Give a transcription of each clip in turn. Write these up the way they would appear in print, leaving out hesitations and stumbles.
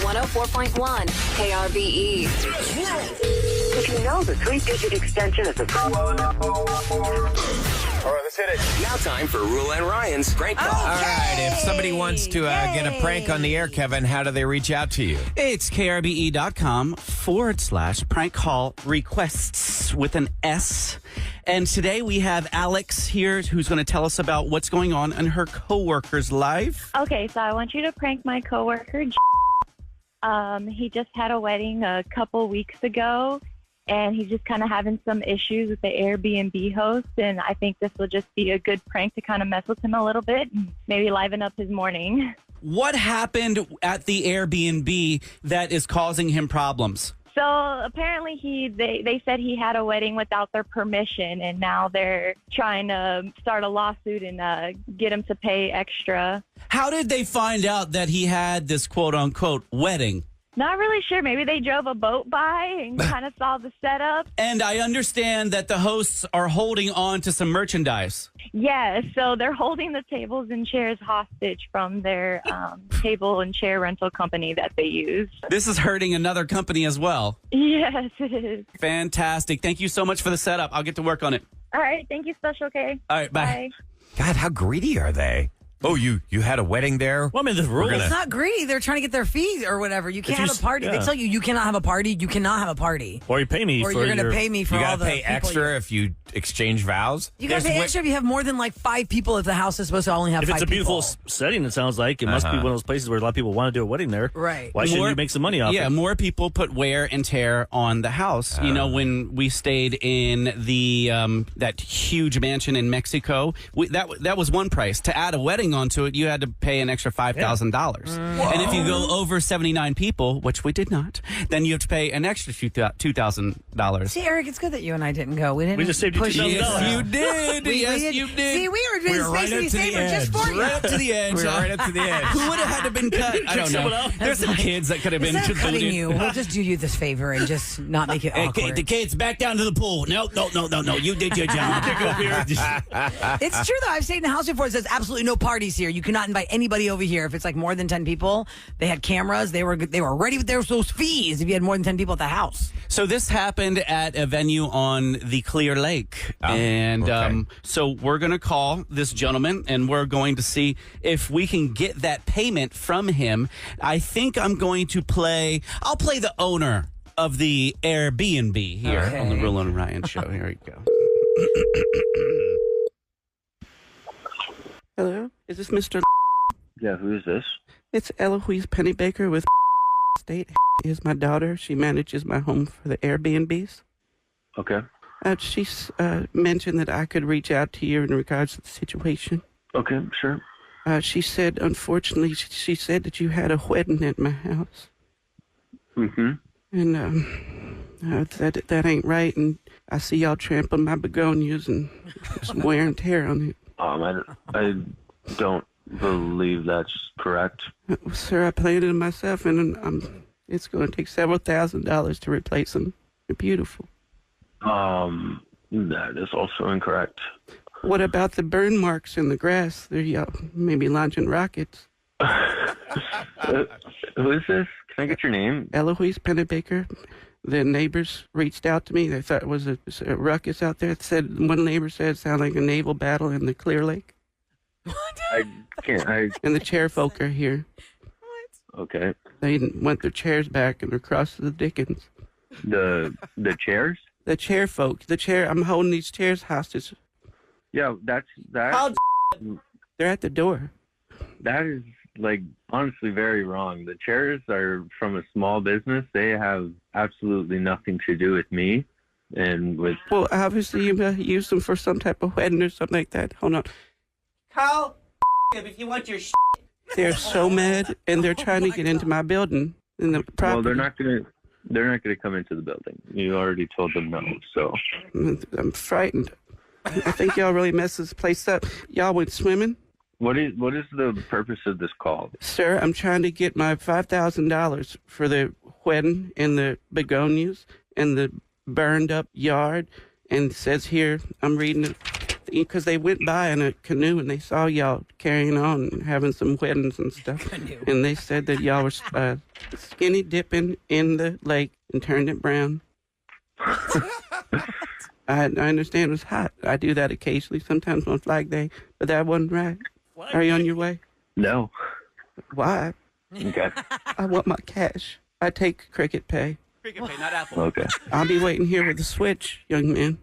104.1 KRBE. If you know the 3-digit extension of the... All right, let's hit it. Now time for Roula and Ryan's prank call. Okay. All right, if somebody wants to get a prank on the air, Kevin, how do they reach out to you? It's krbe.com/prank call requests with an S. And today we have Alex here who's going to tell us about what's going on in her coworker's life. Okay, so I want you to prank my coworker. He just had a wedding a couple weeks ago, and he's just kind of having some issues with the Airbnb host, and I think this will just be a good prank to kind of mess with him a little bit and maybe liven up his morning. What happened at the Airbnb that is causing him problems? So apparently they said he had a wedding without their permission, and now they're trying to start a lawsuit and get him to pay extra. How did they find out that he had this quote-unquote wedding? Not really sure. Maybe they drove a boat by and kind of saw the setup. And I understand that the hosts are holding on to some merchandise. Yeah, so they're holding the tables and chairs hostage from their table and chair rental company that they use. This is hurting another company as well. Yes, it is. Fantastic. Thank you so much for the setup. I'll get to work on it. All right. Thank you, Special K. All right, bye. God, how greedy are they? Oh, you had a wedding there? Well, I mean, the rules. It's not greedy. They're trying to get their fees or whatever. You can't If you have a party. yeah. They tell you cannot have a party. You cannot have a party. Or you pay me Or for you're going to your... pay me for You all got to the pay people extra if you exchange vows? You got to pay extra if you have more than like 5 people if the house is supposed to only have If 5 it's a beautiful people. setting, it sounds like it must be one of those places where a lot of people want to do a wedding there. Right. Why shouldn't you make some money off it? Yeah, more people put wear and tear on the house. You know, when we stayed in the that huge mansion in Mexico, that was one price. To add a wedding onto it, you had to pay an extra $5,000. And if you go over 79 people, which we did not, then you have to pay an extra $2,000. See, Eric, it's good that you and I didn't go. We didn't. We just saved you push $2,000. Yes, you did. Yes, you did. See, we were doing right Space up City to the Saver just for you. Right up to the edge. We were right up to the edge. Who would have had to been cut? I don't someone know. out. There's some kids that could have been Instead of cutting booted. you, we'll just do you this favor and just not make it awkward. The kids back down to the pool. No. You did your job. It's true, though. I've stayed in a house before that says absolutely no parties here. You cannot invite anybody over here if it's like more than 10 people. They had cameras. They were ready with those fees if you had more than 10 people at the house. So this happened at a venue on the Clear Lake. So we're going to call this gentleman, and we're going to see if we can get that payment from him. I think I'll play the owner of the Airbnb here on the Roula and Ryan show. Here we go. Hello? Is this Mr. Yeah, who is this? It's Eloise Pennybaker with State. Is my daughter. She manages my home for the Airbnbs. Okay. She's mentioned that I could reach out to you in regards to the situation. Okay, sure. She said, unfortunately, she said that you had a wedding at my house. Mm-hmm. And that ain't right. And I see y'all trampling my begonias and some wear and tear on it. I don't believe that's correct. Sir, I planted them myself, and it's going to take several $1,000s to replace them. They're beautiful. That is also incorrect. What about the burn marks in the grass? They're y'all maybe launching rockets. Who is this? Can I get your name? Eloise Pennybaker. The neighbors reached out to me. They thought it was a ruckus out there. One neighbor said it sounded like a naval battle in the Clear Lake. I can't. And the chair folk are here. Okay. They want their chairs back and they're cross to the dickens. The chairs? The chair folk. I'm holding these chairs hostage. Yeah, that. They're at the door. That is, honestly very wrong. The chairs are from a small business. They have absolutely nothing to do with me and with... Well, obviously you use them for some type of wedding or something like that. Hold on. Call if you want your They're so mad, and they're trying to get into my building in the property. Well, they're not gonna come into the building. You already told them no, so... I'm frightened. I think y'all really messed this place up. Y'all went swimming? What is the purpose of this call? Sir, I'm trying to get my $5,000 for the wedding and the begonias and the burned up yard. And it says here, I'm reading it, because they went by in a canoe and they saw y'all carrying on and having some weddings and stuff. And they said that y'all were skinny dipping in the lake and turned it brown. I understand it was hot. I do that occasionally, sometimes on Flag Day, but that wasn't right. Are you on your way? No. Why? Okay. I want my cash. I take cricket pay. Cricket pay, not Apple. Okay. I'll be waiting here with the switch, young man.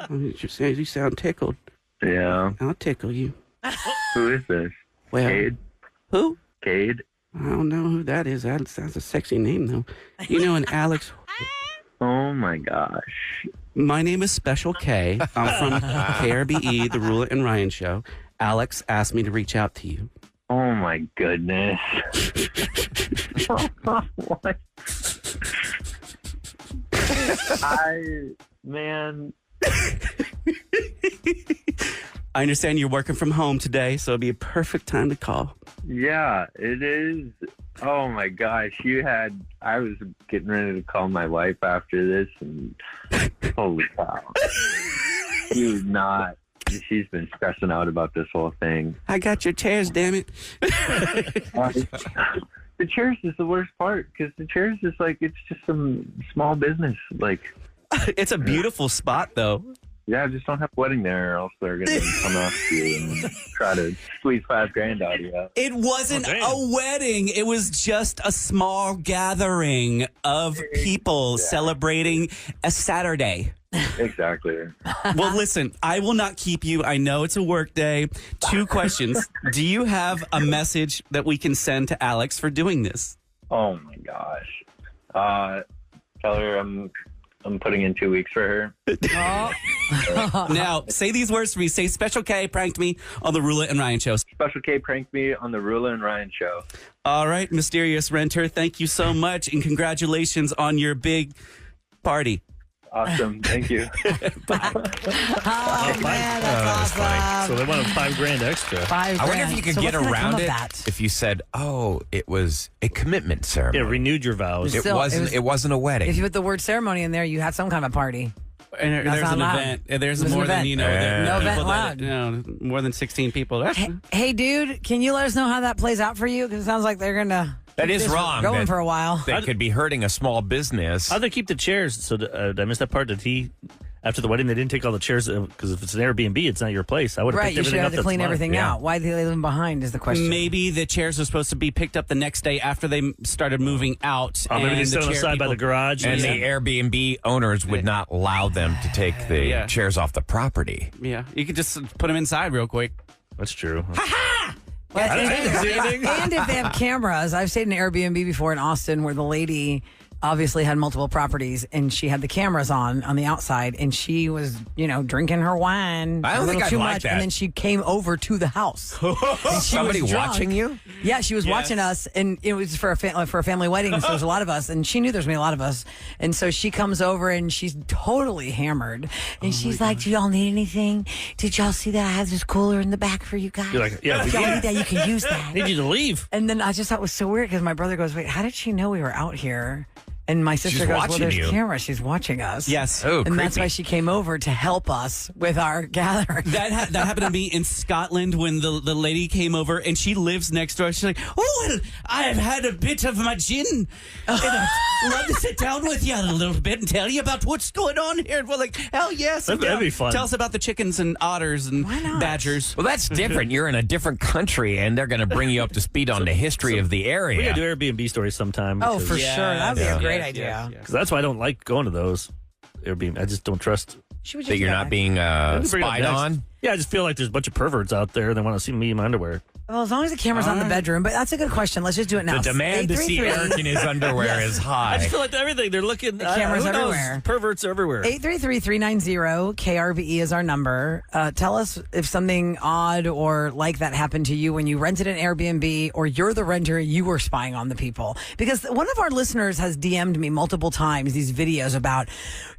You sound tickled. Yeah. I'll tickle you. Who is this? Well, Cade? who? Cade? I don't know who that is. That sounds a sexy name, though. You know, an Alex. Oh, my gosh. My name is Special K. I'm from KRBE, the Roula and Ryan show. Alex asked me to reach out to you. Oh, my goodness. What? Man. I understand you're working from home today, so it'd be a perfect time to call. Yeah, it is. Oh my gosh, I was getting ready to call my wife after this, and holy cow. She's been stressing out about this whole thing. I got your chairs, damn it. The chairs is the worst part, because the chairs is it's just some small business. It's a beautiful spot, though. Yeah, just don't have a wedding there, or else they're going to come after you and try to squeeze $5,000 out of you. It wasn't a wedding. It was just a small gathering of people celebrating a Saturday. Exactly. Well, listen, I will not keep you. I know it's a work day. 2 questions. Do you have a message that we can send to Alex for doing this? Oh, my gosh. Tell her I'm putting in 2 weeks for her. Now, say these words for me. Say, Special K pranked me on the Roula and Ryan show. Special K pranked me on the Roula and Ryan show. All right, Mysterious Renter, thank you so much, and congratulations on your big party. Awesome. Thank you. Oh, man, that's awesome. So they want $5,000 extra. $5,000. I wonder if you could So get what's gonna come around of it that? if you said, "Oh, it was a commitment ceremony. Yeah, renewed your vows. Still, It wasn't a wedding." If you put the word ceremony in there, you had some kind of a party. And That's there's not an allowed. event. There's There's an more than, event. No event people allowed. more than 16 people. That's, Hey, dude, can you let us know how that plays out for you? Because it sounds like they're going to That is wrong. going that- for a while. That could be hurting a small business. How'd they keep the chairs? So did I missed that part. Did he, after the wedding, they didn't take all the chairs? Because if it's an Airbnb, it's not your place. I would have Right, picked you should everything have up. to That's clean mine. everything Yeah. out. Why did they leave them behind is the question. maybe the chairs are supposed to be picked up the next day after they started moving out. Oh, maybe they and sit on the chair side by the people- garage. And the Airbnb owners would not allow them to take the Yeah. chairs off the property. Yeah, you could just put them inside real quick. That's true. Well, I didn't see anything. and if they have cameras, I've stayed in an Airbnb before in Austin where the lady obviously had multiple properties and she had the cameras on the outside and she was, drinking her wine I don't a think little I'd too like much that. and then she came over to the house. And she Somebody was drunk. watching you? Yeah, she was watching us, and it was for a family wedding, so there's a lot of us, and she knew there's going to be a lot of us, and so she comes over, and she's totally hammered, and she's like, "Do y'all need anything? Did y'all see that I have this cooler in the back for you guys? You're like, yeah, if y'all need that, you can use that." I need you to leave. And then I just thought it was so weird because my brother goes, "Wait, how did she know we were out here?" And my sister She's goes, "Well, watching there's you." cameras. She's watching us." Yes. Oh, And that's creepy. why she came over to help us with our gathering. That happened to me in Scotland when the lady came over and she lives next door. She's like, "Oh, well, I have had a bit of my gin. And I'd love to sit down with you a little bit and tell you about what's going on here." And we're like, "Hell yes." That'd be fun. Tell us about the chickens and otters and badgers. Well, that's different. You're in a different country, and they're going to bring you up to speed on the history of the We area. got to do Airbnb stories sometime. Oh, for Yes, sure. That would be a yes, great yes, idea. yes. Because that's why I don't like going to those Airbnb. I just don't trust. She would that just you're go not back. being Bring it up spied next. on. Yeah, I just feel like there's a bunch of perverts out there that want to see me in my underwear. Well, as long as the camera's on the bedroom, but that's a good question. Let's just do it now. The demand to see 833 Eric in his underwear is I high. just feel like everything they're looking. The cameras everywhere. Perverts everywhere. 833-390 KRBE is our number. Tell us if something odd or like that happened to you when you rented an Airbnb or you're the renter, you were spying on the people. Because one of our listeners has DM'd me multiple times these videos about,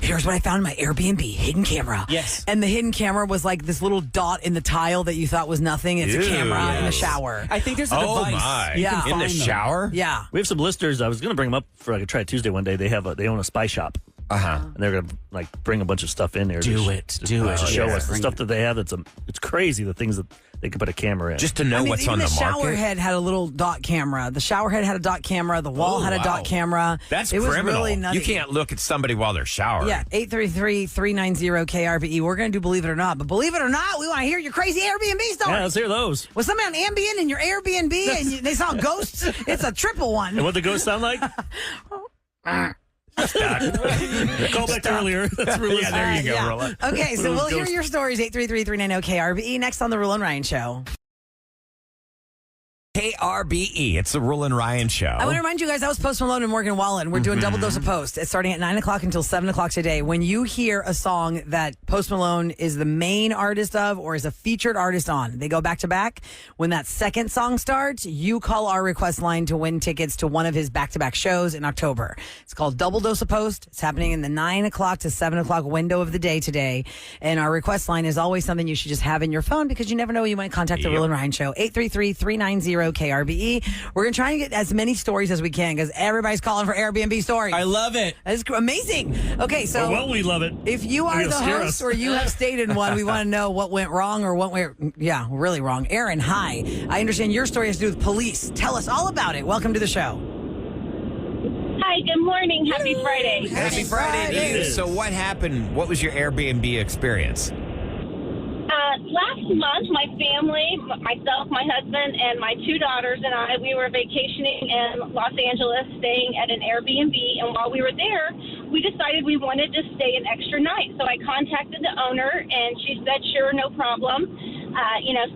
here's what I found in my Airbnb, hidden camera. Yes. And the hidden camera was like this little dot in the tile that you thought was nothing. It's a camera in the shower. I think there's a Oh device. my! Yeah. In the find them. shower? Yeah. We have some listeners. I was going to bring them up for like a try Tuesday one day. They own a spy shop. And they're going to like bring a bunch of stuff in there. Do it. To Yeah. show us the Bring stuff it. that they have. It's crazy, the things that they can put a camera in. Just to know what's even on the shower market. head had a little dot camera. The shower head had a dot camera. The wall had a dot camera. That's it was criminal. really nutty. You can't look at somebody while they're showering. Yeah, 833-390-KRBE. We're going to do Believe It or Not. But believe it or not, we want to hear your crazy Airbnb story. Yeah, let's hear those. Was somebody on Ambien in your Airbnb and they saw ghosts? It's a triple one. And what the ghosts sound like? Call back to earlier. That's really there you go, yeah. Roula. Okay, so Those we'll hear ghosts. your stories, 833-390-KRBE. Next on the Roula and Ryan Show. KRBE. It's the Roula and Ryan Show. I want to remind you guys, that was Post Malone and Morgan Wallen. We're doing Double Dose of Post. It's starting at 9 o'clock until 7 o'clock today. When you hear a song that Post Malone is the main artist of or is a featured artist on, they go back to back. When that second song starts, you call our request line to win tickets to one of his back-to-back shows in October. It's called Double Dose of Post. It's happening in the 9 o'clock to 7 o'clock window of the day today. And our request line is always something you should just have in your phone because you never know, you might contact the Roula and Ryan Show. 833-390-KRBE. We're going to try and get as many stories as we can because everybody's calling for Airbnb stories. I love it. That's amazing. Okay, so well, we love it. if you are You'll the scare host us. or you have stayed in one, we want to know what went wrong or what went, really wrong. Aaron, hi. I understand your story has to do with police. Tell us all about it. Welcome to the show. Hi, good morning. Happy Friday. Happy Friday to you. So what happened? What was your Airbnb experience? Last month, my family, myself, my husband, and my two daughters and I, we were vacationing in Los Angeles, staying at an Airbnb. And while we were there, we decided we wanted to stay an extra night. So I contacted the owner, and she said, sure, no problem.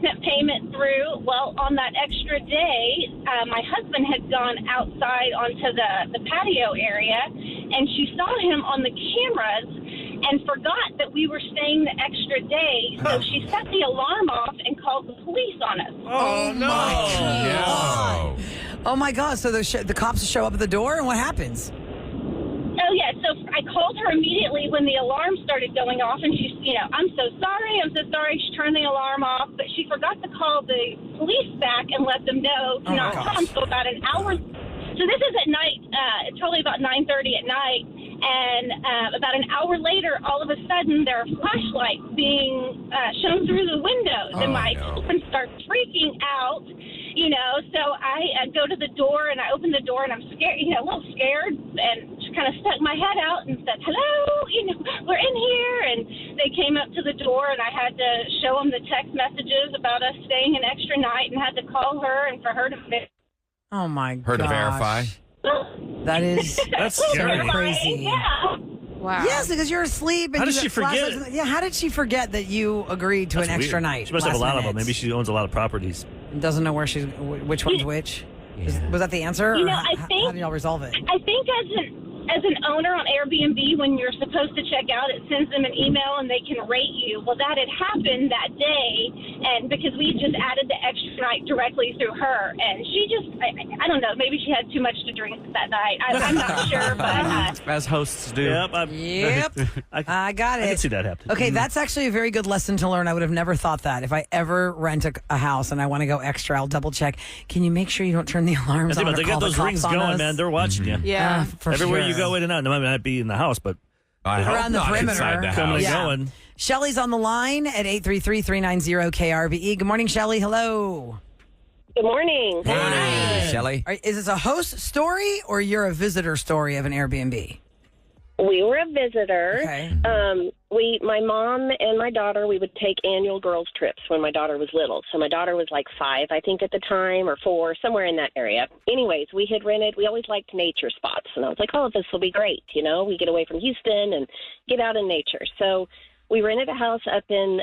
Sent payment through. Well, on that extra day, my husband had gone outside onto the patio area, and she saw him on the cameras and forgot that we were staying the extra day. So she set the alarm off and called the police on us. Oh, no. Oh, my God. So the cops show up at the door, and what happens? Oh, yeah. So I called her immediately when the alarm started going off, and she's, I'm so sorry. She turned the alarm off, but she forgot to call the police back and let them know to not come. So about an hour. So this is at night. It's probably about 9:30 at night. And about an hour later, all of a sudden, there are flashlights being shown through the windows. And my husband starts freaking out, So I go to the door, and I open the door, and I'm scared, a little scared, and just kind of stuck my head out and said, hello, we're in here. And they came up to the door, and I had to show them the text messages about us staying an extra night and had to call her and for her to Oh, my God. Her to verify? That is That's so scary. crazy. Yeah. Wow. Yes, because you're asleep. And How you did she got flashlights forget? and- Yeah, how did she forget that you agreed to That's an extra weird. night? She must have a last lot of them. minute? Maybe she owns a lot of properties. Doesn't know which one's which. Was that the answer? Or I think how did y'all resolve it? I think as an owner on Airbnb, when you're supposed to check out, it sends them an email and they can rate you. Well, that had happened that day, and because we just added the extra night directly through her, and she just, I don't know, maybe she had too much to drink that night. I'm not sure, but As hosts do. Yep. I got it. I can see that happening. Okay, that's actually a very good lesson to learn. I would have never thought that. If I ever rent a house and I want to go extra, I'll double check. Can you make sure you don't turn the alarms on? They got those rings going, man. They're watching you. Yeah. For Everywhere sure. you go in and out. No, might not be in the house, but I hope Around the not perimeter. inside the coming house. and Yeah. going. Shelly's on the line at 833-390-KRBE. Good morning, Shelly. Hello. good morning. Hey, Shelly. Is this a host story or you're a visitor story of an Airbnb? We were a visitor. Okay. My mom and my daughter, we would take annual girls' trips when my daughter was little. So my daughter was like 5, I think, at the time, or 4, somewhere in that area. Anyways, we always liked nature spots. And I was like, oh, this will be great. We get away from Houston and get out in nature. So we rented a house up in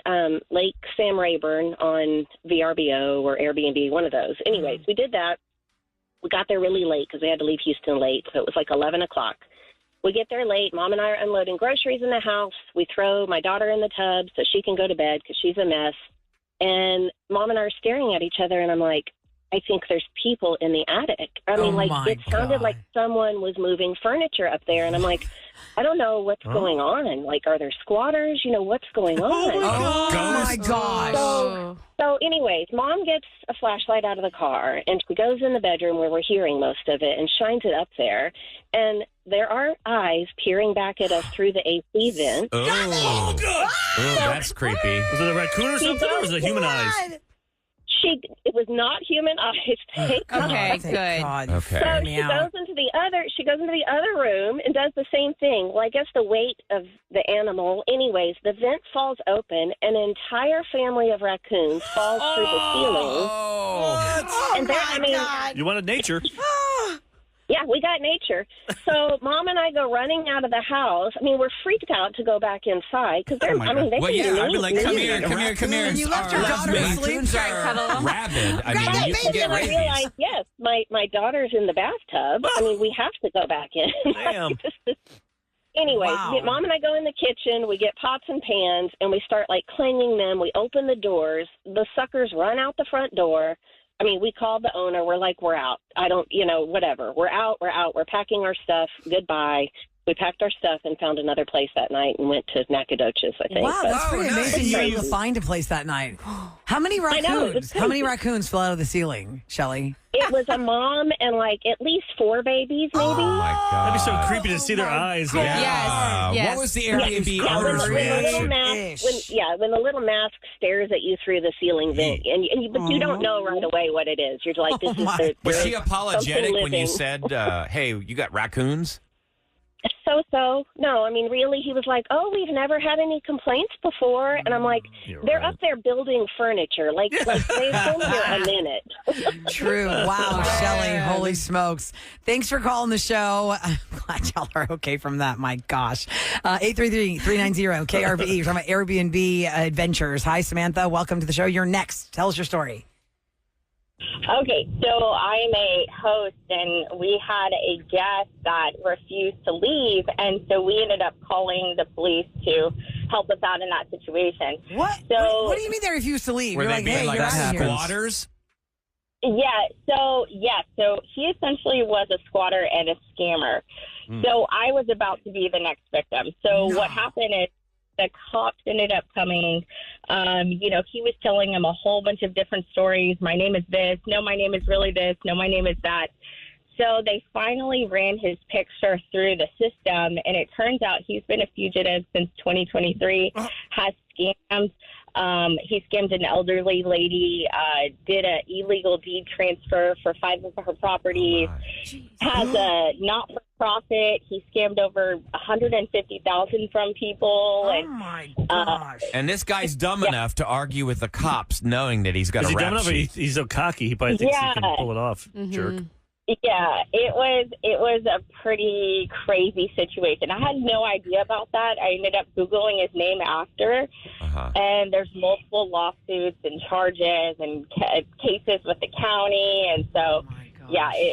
Lake Sam Rayburn on VRBO or Airbnb, one of those. Anyways, we did that. We got there really late because we had to leave Houston late. So it was like 11 o'clock. We get there late. Mom and I are unloading groceries in the house. We throw my daughter in the tub so she can go to bed because she's a mess. And Mom and I are staring at each other, and I'm like, I think there's people in the attic. I mean, it sounded like someone was moving furniture up there. And I'm like, I don't know what's going on. Like, are there squatters? You know, what's going on? Oh my gosh. So anyways, Mom gets a flashlight out of the car, and she goes in the bedroom where we're hearing most of it and shines it up there. And there are eyes peering back at us through the AC vent. Oh, God. Oh, that's creepy. Was it a raccoon or something, or was it human eyes? It was not human eyes. Thank God. Okay, good. God. Okay. So she goes into the other room and does the same thing. Well, I guess the weight of the animal. Anyways, the vent falls open, and an entire family of raccoons falls through the ceiling. Oh, and God. You wanted nature. Yeah, we got nature. So Mom and I go running out of the house. I mean, we're freaked out to go back inside because they're. I mean, they can be I'd be mean. like, come here. And you left your daughter asleep. Rabid. I mean, you can get I rabies. realized, yes, my daughter's in the bathtub. I mean, we have to go back in. Damn. Anyway, Wow. Mom and I go in the kitchen. We get pots and pans, and we start clanging them. We open the doors. The suckers run out the front door. I mean, we called the owner. We're like, we're out. I don't, whatever. We're out. We're packing our stuff. Goodbye. We packed our stuff and found another place that night and went to Nacogdoches, I think. Wow, that's pretty amazing. You were able to Crazy. find a place that night. How many I know, it was raccoons? How many crazy. raccoons fell out of the ceiling, Shelley? It was a mom and at least 4 babies, maybe. Oh, my God. That'd be so creepy to see their eyes. Yeah. Yes. What was the Airbnb owner's when the little reaction? when the little mask stares at you through the ceiling vent, but you don't know right away what it is. You're like, this is the. Was she apologetic something when you living. said, hey, you got raccoons? So. No, I mean, really, he was like, oh, we've never had any complaints before. And I'm like, they're up there building furniture. Like they've been here a minute. True. Wow, Shelley. Holy smokes. Thanks for calling the show. I'm glad y'all are okay from that. My gosh. 833-390-KRBE. You're talking about Airbnb adventures. Hi, Samantha. Welcome to the show. You're next. Tell us your story. Okay, so I'm a host, and we had a guest that refused to leave, and so we ended up calling the police to help us out in that situation. What? So, What do you mean they refused to leave? Were You're they like, being hey, like you're out of here. squatters? So he essentially was a squatter and a scammer. So I was about to be the next victim. So what happened is the cops ended up coming. He was telling them a whole bunch of different stories. My name is this. No, my name is really this. No, my name is that. So they finally ran his picture through the system, and it turns out he's been a fugitive since 2023, has scammed. He scammed an elderly lady, did an illegal deed transfer for 5 of her properties, has a not-for-profit. He scammed over $150,000 from people. Oh, my gosh. And this guy's dumb enough to argue with the cops knowing that he's got Is a he dumb rap enough? Or sheet. he's so cocky. He probably thinks he can pull it off. Jerk. Yeah, it was a pretty crazy situation. I had no idea about that. I ended up Googling his name after, and there's multiple lawsuits and charges and cases with the county, and so,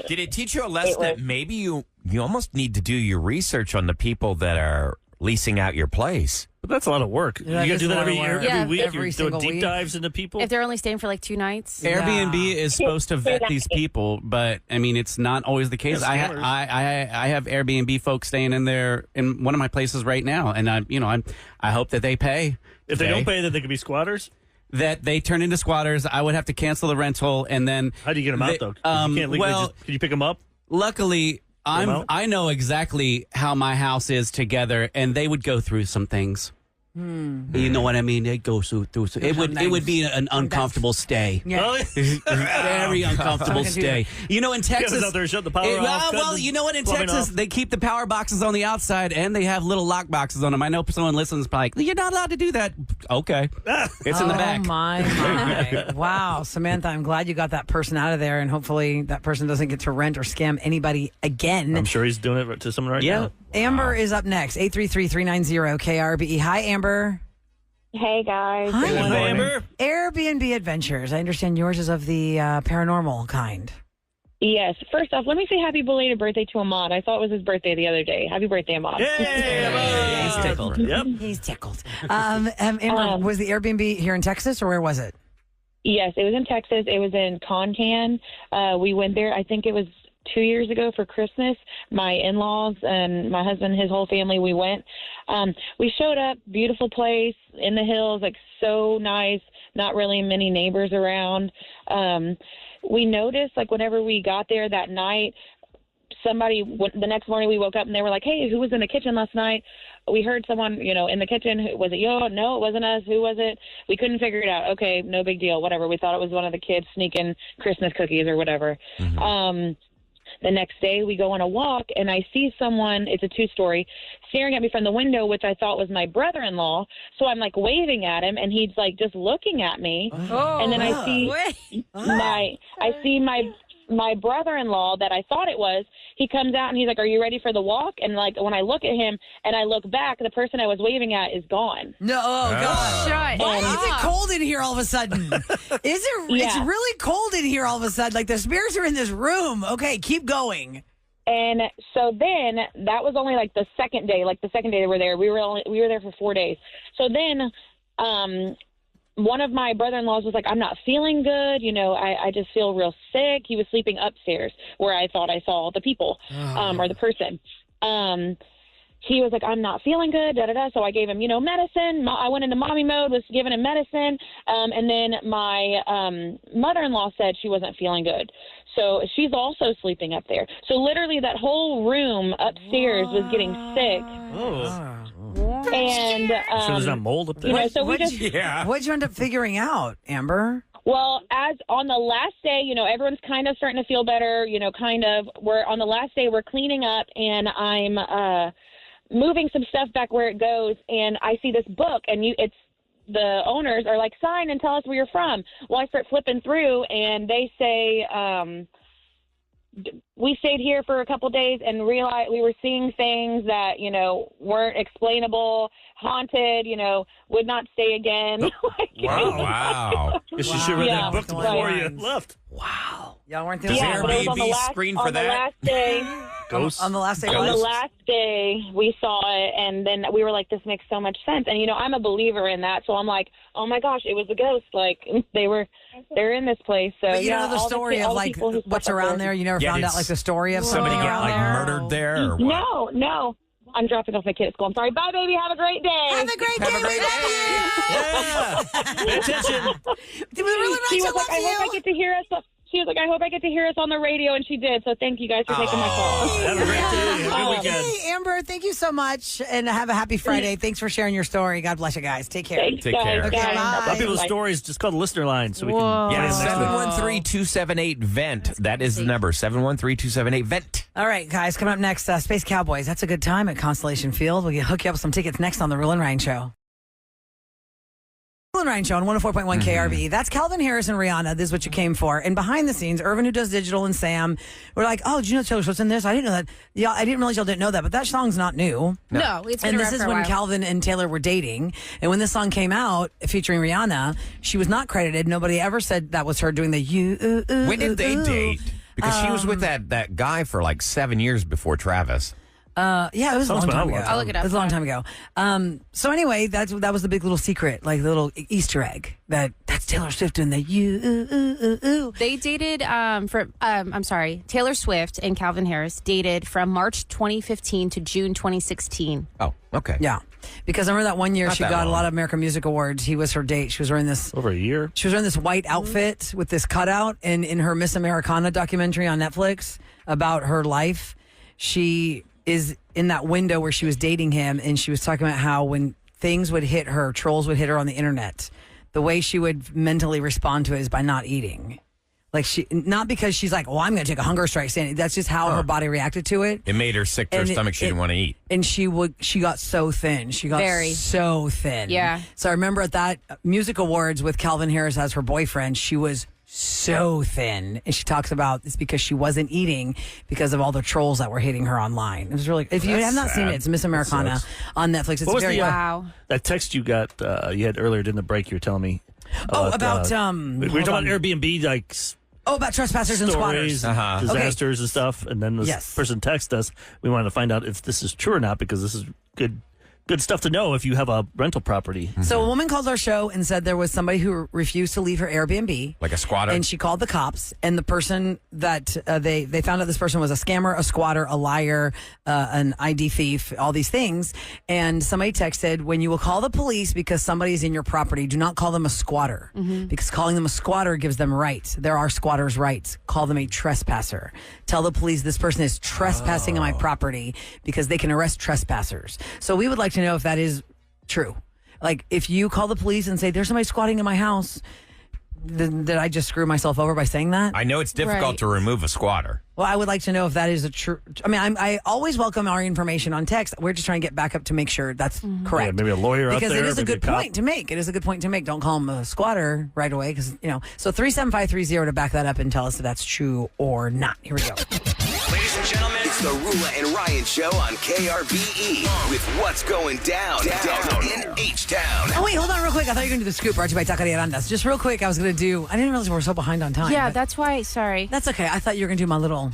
Did it teach you a lesson that maybe you almost need to do your research on the people that are leasing out your place? But that's a lot of work. Yeah, You got to do that every week. Every You're single doing deep week. dives into people. If they're only staying for 2 nights. Airbnb is supposed to vet these people, but I mean, it's not always the case. Yeah, I scammers. have Airbnb folks staying in there in one of my places right now, and I hope that they pay. If they don't pay, then they could be squatters. That they turn into squatters. I would have to cancel the rental, and then How do you get them out though? 'Cause you can't legally can you pick them up? Luckily, I know exactly how my house is together, and they would go through some things. You know what I mean? They go through. It would be an uncomfortable stay. Yeah. Very uncomfortable stay. You know, in Texas, out there, shut the power off. well, you know what? In plumbing Texas, off. they keep the power boxes on the outside, and they have little lock boxes on them. I know someone listens, like, you're not allowed to do that. Okay, it's in the back. Oh, my. Wow, Samantha, I'm glad you got that person out of there, and hopefully that person doesn't get to rent or scam anybody again. I'm sure he's doing it to someone right now. Amber is up next. 833-390-KRBE. Hi, Amber. Hey, guys. Hi, Amber. Airbnb adventures. I understand yours is of the paranormal kind. Yes. First off, let me say happy belated birthday to Ahmad. I thought it was his birthday the other day. Happy birthday, Ahmad. He's tickled. Yep. He's tickled. Amber, was the Airbnb here in Texas, or where was it? Yes, it was in Texas. It was in Concan. We went there, I think it was 2 years ago for Christmas. My in-laws and my husband, his whole family, we went. We showed up, beautiful place in the hills, like so nice, not really many neighbors around. We noticed, like, whenever we got there that night, the next morning we woke up and they were like, hey, who was in the kitchen last night? We heard someone, in the kitchen. Was it you? No, it wasn't us. Who was it? We couldn't figure it out. Okay, no big deal. Whatever. We thought it was one of the kids sneaking Christmas cookies or whatever. Mm-hmm. The next day we go on a walk and I see someone, it's a 2-story, staring at me from the window, which I thought was my brother-in-law. So I'm like waving at him and he's like just looking at me. And then I see my brother-in-law that I thought it was. He comes out and he's like, are you ready for the walk? And like when I look at him and I look back, the person I was waving at is gone. No, gosh. Why is it cold in here all of a sudden? It's really cold in here all of a sudden. Like the spirits are in this room. Okay, keep going. And so then that was only like the second day. Like the second day they were there, we were there for 4 days. So then one of my brother-in-laws was like, I'm not feeling good. I just feel real sick. He was sleeping upstairs where I thought I saw the people or the person. He was like, I'm not feeling good, da-da-da. So I gave him, medicine. I went into mommy mode, was giving him medicine. And then my mother-in-law said she wasn't feeling good. So she's also sleeping up there. So literally that whole room upstairs was getting sick. And sure there's not mold up there. So what'd you end up figuring out, Amber? Well, as on the last day, everyone's kind of starting to feel better. We're on the last day, we're cleaning up, and I'm moving some stuff back where it goes, and I see this book, and it's the owners are like, sign and tell us where you're from. Well, I start flipping through, and they say, we stayed here for a couple days and realized we were seeing things that, weren't explainable, haunted, would not stay again. Wow. Guess you should read that book before you left. Wow. Y'all weren't there. Does Airbnb screen for that? On the last day. On the last day, On the last day, we saw it, and then we were like, this makes so much sense. And, I'm a believer in that, so I'm like, oh, my gosh, it was a ghost. Like, they're in this place. So, but you know the story of, like, what's around there? You never found out, like, the story of somebody something get, around like, there? murdered there? Or what? No. I'm dropping off my kid at school. I'm sorry. Bye, baby. Have a great day. Have a great day. We love you. Yeah. Pay attention. It was really nice. She was like, I hope I get to hear us. She was like, I hope I get to hear us on the radio, and she did. So thank you guys for taking my call. Have a great day. Have a good weekend. Hey, Amber, thank you so much, and have a happy Friday. Thanks for sharing your story. God bless you guys. Take care. Thanks, Take care. guys. Okay, Bye. bye. A lot of people's stories, just call the listener line so we can. Yeah, find them. 713-278-VENT. That is the number, 713-278-VENT. All right, guys, coming up next, Space Cowboys. That's a good time at Constellation Field. We'll hook you up with some tickets next on the Roula and Ryan Show. Roula and Ryan Show on 104.1 KRVE. That's Calvin Harris and Rihanna. This is what you came for. And behind the scenes, Irvin, who does digital, and Sam were like, oh, did you know Taylor Swift's in this? I didn't know that. Yeah, I didn't realize y'all didn't know that, but that song's not new. No, it's been And around this is for a when while. Calvin and Taylor were dating. And when this song came out featuring Rihanna, she was not credited. Nobody ever said that was her doing the you. When did they date? Because she was with that guy for like 7 years before Travis. Yeah, it was a long time ago. I'll look it up. It was a long time ago. So anyway, that was the big little secret, like the little Easter egg that's Taylor Swift and the you. They dated Taylor Swift and Calvin Harris dated from March 2015 to June 2016. Oh, okay. Yeah. Because I remember that one year Not she that got a long. lot of American Music Awards. He was her date. She was wearing this Over a year. She was wearing this white outfit with this cutout, and in her Miss Americana documentary on Netflix about her life, she is in that window where she was dating him, and she was talking about how when things would hit her, trolls would hit her on the internet, the way she would mentally respond to it is by not eating. Like not because she's like, I'm going to take a hunger strike. That's just how her body reacted to it. It made her sick to her stomach. She didn't want to eat. And she got so thin. She got so thin. Yeah. So I remember at that Music Awards with Calvin Harris as her boyfriend, she was so thin. And she talks about it's because she wasn't eating because of all the trolls that were hitting her online. It was really, if you have not seen it, it's Miss Americana on Netflix. It's What was very Wow. that text you got? You had earlier during the break. You were telling me. we were talking about Airbnb, like about trespassers and squatters, disasters and stuff. And then this person texted us. We wanted to find out if this is true or not because this is good good stuff to know if you have a rental property. So a woman called our show and said there was somebody who refused to leave her Airbnb. Like a squatter? And she called the cops, and the person that they found out this person was a scammer, a squatter, a liar, an ID thief, all these things. And somebody texted, when you will call the police because somebody's in your property, do not call them a squatter, because calling them a squatter gives them rights. There are squatters' rights. Call them a trespasser. Tell the police this person is trespassing on my property, because they can arrest trespassers. So we would like to know if that is true. Like, if you call the police and say, there's somebody squatting in my house, did I just screw myself over by saying that? I know it's difficult to remove a squatter. Well, I would like to know if that is a true. I mean, I always welcome our information on text. We're just trying to get back up to make sure that's correct. Yeah, maybe a lawyer because out there. Because it is a good cop. point to make. It is a good point to make. Don't call them a squatter right away, because, So 37530 to back that up and tell us if that's true or not. Here we go. Ladies and gentlemen, it's the Roula and Ryan Show on KRBE with what's going down in H-Town. Oh, wait, hold on real quick. I thought you were going to do the scoop brought to you by Taqueria Arandas. Just real quick, I was going to do, I didn't realize we were so behind on time. Yeah, that's why, sorry. That's okay. I thought you were going to do my little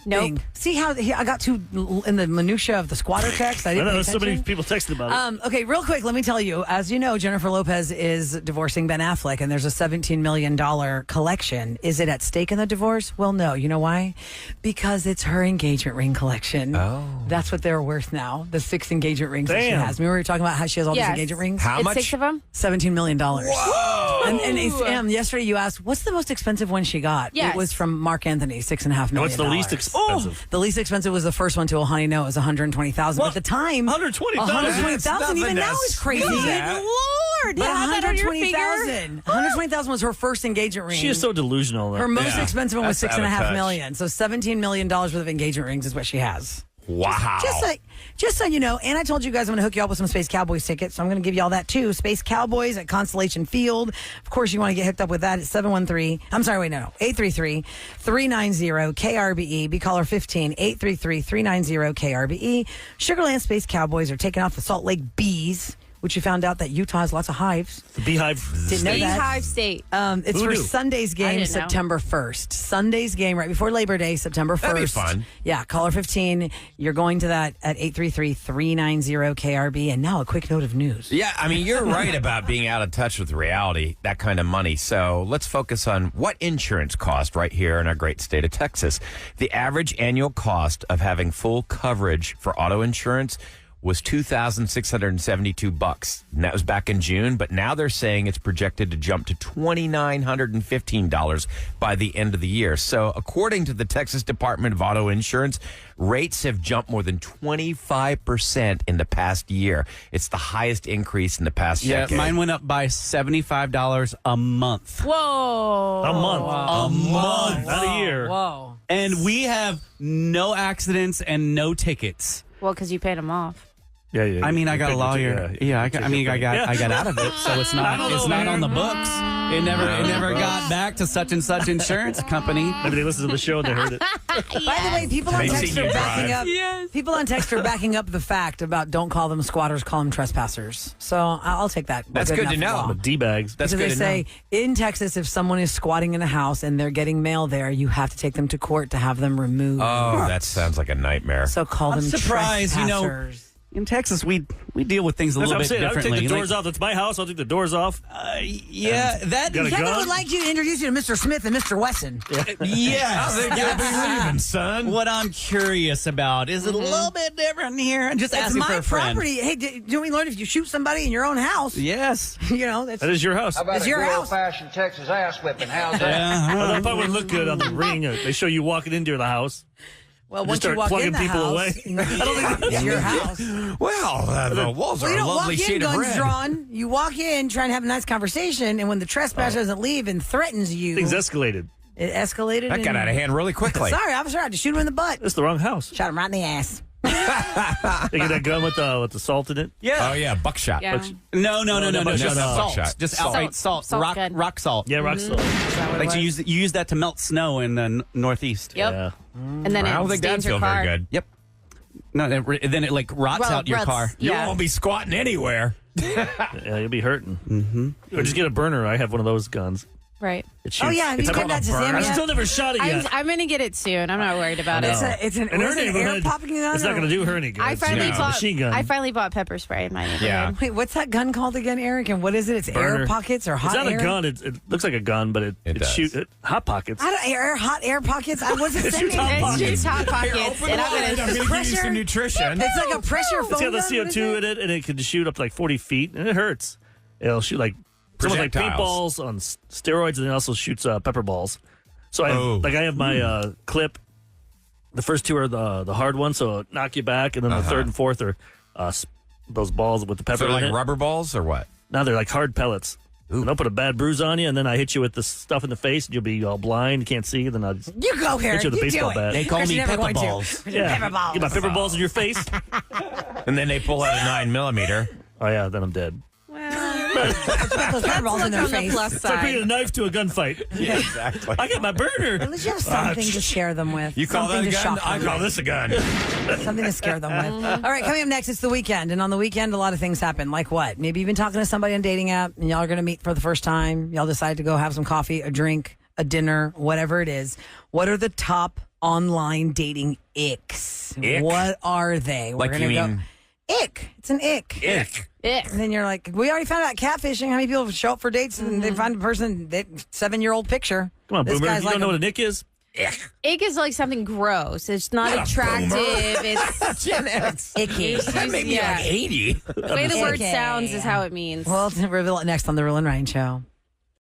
thing. See how I got too in the minutia of the squatter text? I didn't pay know, so many attention? people texted about it. Okay, real quick, let me tell you. As you know, Jennifer Lopez is divorcing Ben Affleck, and there's a $17 million collection. Is it at stake in the divorce? Well, no. You know why? Because it's her engagement ring collection. Oh. That's what they're worth now, the 6 engagement rings that she Damn. has. Remember we were talking about how she has all these engagement rings? How It's much? 6 of them? $17 million. Whoa! And yesterday you asked, what's the most expensive one she got? Yes. It was from Mark Anthony, $6.5 million. What's the least expensive? The least expensive was the first one to a honey. No, it was $120,000. At the time, $120,000 even now is crazy. Good Lord. But You have that on your finger? $120,000 was her first engagement ring. She is so delusional. Her most expensive one was That's out of $6.5 touch. million. So $17 million worth of engagement rings is what she has. Wow. Just so you know, and I told you guys I'm going to hook you up with some Space Cowboys tickets, so I'm going to give you all that too. Space Cowboys at Constellation Field. Of course, you want to get hooked up with that at 833-390-KRBE. Be caller 15, 833-390-KRBE. Sugarland Space Cowboys are taking off the Salt Lake Bees, which you found out that Utah has lots of hives. The Beehive. Didn't know that. Beehive State. It's Who for knew? Sunday's I game, didn't know. September 1st. Sunday's game right before Labor Day, September 1st. That'd be fun. Yeah, caller 15. You're going to that at 833-390-KRB. And now a quick note of news. Yeah, I mean, you're right about being out of touch with reality, that kind of money. So let's focus on what insurance costs right here in our great state of Texas. The average annual cost of having full coverage for auto insurance was $2,672, and that was back in June. But now they're saying it's projected to jump to $2,915 by the end of the year. So according to the Texas Department of Auto Insurance, rates have jumped more than 25% in the past year. It's the highest increase in the past Yeah, decade. mine went up by $75 a month. Whoa. A month. A month. Not a year. Whoa. And we have no accidents and no tickets. Well, because you paid them off. Yeah. I mean, I got a lawyer. Yeah, I got out of it, so it's not on the books. It never got back to such and such insurance company. Maybe they listened to the show and they heard it. By the way, people on They text seen are you backing drive. up. Yes. People on text are backing up the fact about don't call them squatters, call them trespassers. So I'll take that. That's good to enough know. law. The D-bags. That's Because good they to say in Texas, if someone is squatting in a house and they're getting mail there, you have to take them to court to have them removed. Oh, that sounds like a nightmare. So call I'm them surprised, trespassers. In Texas, we deal with things a That's little what I'm bit saying. I would differently. take the doors off. That's my house. I'll take the doors off. Yeah, that. Got a Kevin gun? would like you to introduce you to Mr. Smith and Mr. Wesson. Yes. leaving, son. What I'm curious about is it a little bit different here? I'm just It's asking for my a friend. property. Hey, do we learn if you shoot somebody in your own house? Yes. You know, that's That is your house. it's your house. old-fashioned Texas ass whipping. How's that? Well, that probably wouldn't look good on the ring. They show you walking into the house. Well, Just once you start walk plugging in the people house, away. it's your house. Well, the walls Well, are you a don't walk lovely in shade of guns red. drawn. You walk in trying to have a nice conversation, and when the trespasser doesn't leave and threatens you, Things escalated. it escalated. That got out of hand really quickly. Sorry, officer, I had to shoot him in the butt. That's the wrong house. Shot him right in the ass. They get that gun with the salt in it. Yeah. Oh, yeah, buckshot. Yeah. No. no, Just no, salt. buckshot. Just Salt. outright salt. Salt gun. Rock salt. Yeah, rock salt. Like you use that to melt snow in the Northeast. Yep. Yeah. And then I don't it think that'd stains your feel car. very good. Yep. No, then it like rots Well, out your rots- car. You Yeah. won't be squatting anywhere. Yeah, you'll be hurting. Mm-hmm. Or just get a burner. I have one of those guns. Right. It Oh, yeah. Have you given that to Sam I yet? still never shot it yet. I'm going to get it soon. I'm not worried about it. It's an In her was it an air neighborhood, popping gun. it's not or- going to do her any good. I finally It's a bought machine gun. I finally bought pepper spray in my neighborhood. Yeah. Wait, what's that gun called again, Eric? And what is it? It's Burner. air pockets or hot It's not air? a gun. It looks like a gun, but it does. shoots hot pockets. I don't hot air pockets. I wasn't It saying shoots hot anything. pockets. It shoots hot pockets. And I'm I'm gonna going to give you some nutrition. It's like a pressure It's foam got the gun? What is CO2 it? in it, and it can shoot up to like 40 feet, and it hurts. It'll shoot like almost like Projectiles. paintballs on steroids, and it also shoots pepper balls. So I have my clip. The first two are the hard ones, so it'll knock you back, and then the third and fourth are those balls with the pepper So in like it. rubber balls or what? Now they're like hard pellets. And I'll put a bad bruise on you, and then I hit you with the stuff in the face, and you'll be all blind, you can't see, then I'll just You go, Eric. hit you with a You baseball do it. bat. They call Chris, me you're never pepper going to. balls. Yeah. Pepper balls. Get my pepper balls in your face. And then they pull out a 9mm. Oh, yeah, then I'm dead. Put those pepper balls in their on the face. plus It's like bringing a side. knife to a gunfight. Yeah, exactly. I got my burner. At least you have something to scare them with. You call that something a to gun? shock I them call with. this a gun. Something to scare them with. All right, coming up next, it's the weekend. And on the weekend, a lot of things happen. Like what? Maybe you've been talking to somebody on a dating app and y'all are going to meet for the first time. Y'all decide to go have some coffee, a drink, a dinner, whatever it is. What are the top online dating icks? Ick? What are they? Like you mean Ick. It's an ick. ick. And then you're like, we already found out catfishing. How many people show up for dates and they find a person, 7-year-old picture? Come on, This Boomer. guy's You like don't know a- what a nick is? Ick is like something gross. It's not attractive. It's Gen X. icky. That made me like 80. the way the word Okay. sounds is how it means. Well, reveal it next on the Roula and Ryan Show.